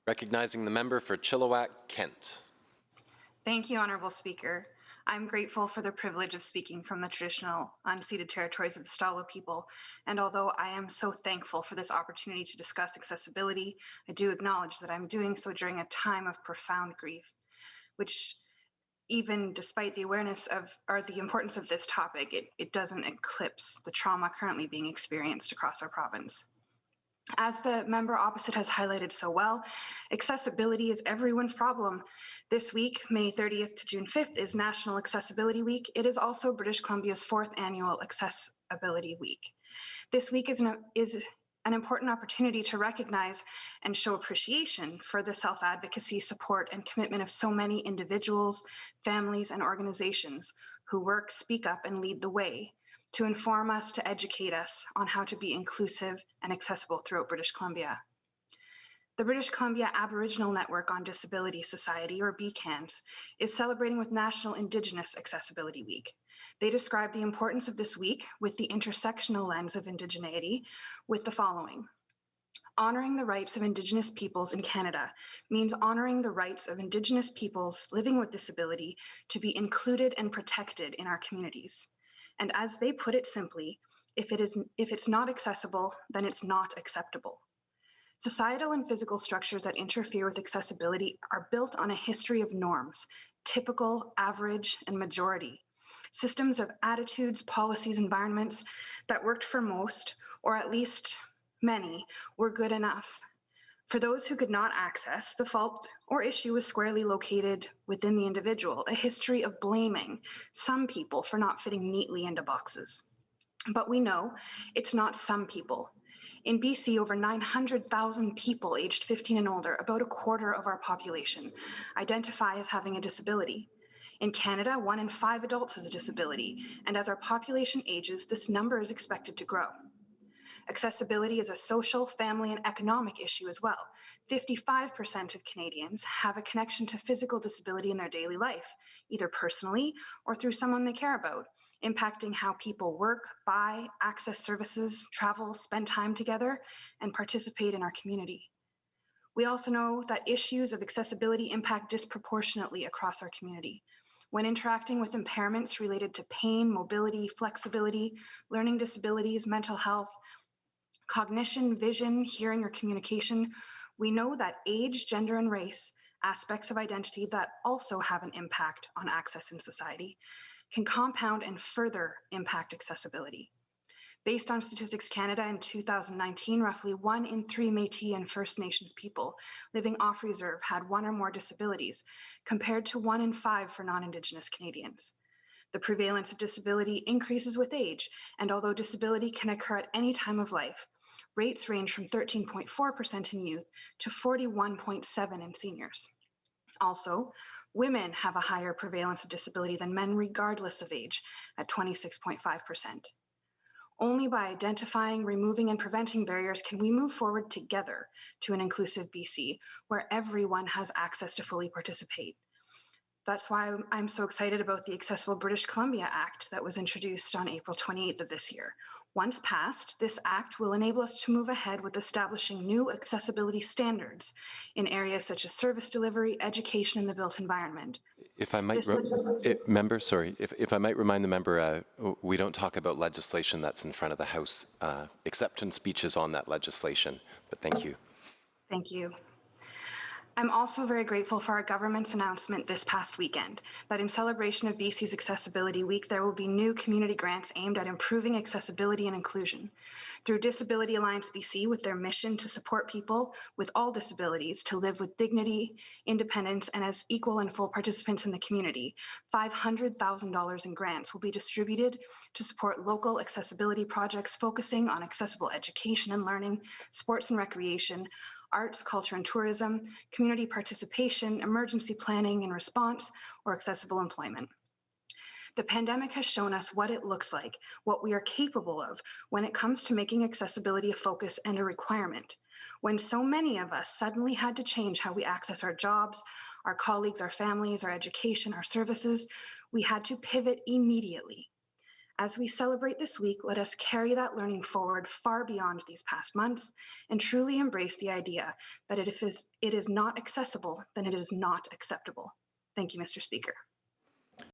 Recognizing the member for Chilliwack, Kent. Thank you, Honourable Speaker. I'm grateful for the privilege of speaking from the traditional unceded territories of the Stalo people, and although I am so thankful for this opportunity to discuss accessibility, I do acknowledge that I'm doing so during a time of profound grief, which even despite the awareness of, or the importance of this topic, it doesn't eclipse the trauma currently being experienced across our province. As the member opposite has highlighted so well, accessibility is everyone's problem. This week, May 30th to June 5th, is National Accessibility Week. It is also British Columbia's 4th annual Accessibility Week. This week is an important opportunity to recognize and show appreciation for the self-advocacy, support, and commitment of so many individuals, families, and organizations who work, speak up, and lead the way to inform us, to educate us on how to be inclusive and accessible throughout British Columbia. The British Columbia Aboriginal Network on Disability Society, or BCANS, is celebrating with National Indigenous Accessibility Week. They describe the importance of this week with the intersectional lens of indigeneity with the following. Honoring the rights of Indigenous peoples in Canada means honoring the rights of Indigenous peoples living with disability to be included and protected in our communities. And as they put it simply, if it's not accessible, then it's not acceptable. Societal and physical structures that interfere with accessibility are built on a history of norms, typical, average, and majority. Systems of attitudes, policies, environments that worked for most, or at least many, were good enough. For those who could not access, the fault or issue was squarely located within the individual, a history of blaming some people for not fitting neatly into boxes. But we know it's not some people. In BC, over 900,000 people aged 15 and older, about a quarter of our population, identify as having a disability. In Canada, 1 in 5 adults has a disability, and as our population ages, this number is expected to grow. Accessibility is a social, family, and economic issue as well. 55% of Canadians have a connection to physical disability in their daily life, either personally or through someone they care about, impacting how people work, buy, access services, travel, spend time together, and participate in our community. We also know that issues of accessibility impact disproportionately across our community. When interacting with impairments related to pain, mobility, flexibility, learning disabilities, mental health, cognition, vision, hearing, or communication, we know that age, gender, and race, aspects of identity that also have an impact on access in society, can compound and further impact accessibility. Based on Statistics Canada in 2019, roughly 1 in 3 Métis and First Nations people living off reserve had 1 or more disabilities, compared to 1 in 5 for non-Indigenous Canadians. The prevalence of disability increases with age, and although disability can occur at any time of life, rates range from 13.4% in youth to 41.7% in seniors. Also, women have a higher prevalence of disability than men regardless of age, at 26.5%. Only by identifying, removing, and preventing barriers can we move forward together to an inclusive BC where everyone has access to fully participate. That's why I'm so excited about the Accessible British Columbia Act that was introduced on April 28th of this year. Once passed, this act will enable us to move ahead with establishing new accessibility standards in areas such as service delivery, education, and the built environment. If I might, if I might remind the member, we don't talk about legislation that's in front of the House. Acceptance speeches on that legislation, but thank you. Thank you. I'm also very grateful for our government's announcement this past weekend that in celebration of BC's Accessibility Week, there will be new community grants aimed at improving accessibility and inclusion. Through Disability Alliance BC, with their mission to support people with all disabilities to live with dignity, independence, and as equal and full participants in the community, $500,000 in grants will be distributed to support local accessibility projects focusing on accessible education and learning, sports and recreation, arts, culture and tourism, community participation, emergency planning and response, or accessible employment. The pandemic has shown us what it looks like, what we are capable of when it comes to making accessibility a focus and a requirement. When so many of us suddenly had to change how we access our jobs, our colleagues, our families, our education, our services, we had to pivot immediately. As we celebrate this week, let us carry that learning forward far beyond these past months and truly embrace the idea that if it is not accessible, then it is not acceptable. Thank you, Mr. Speaker.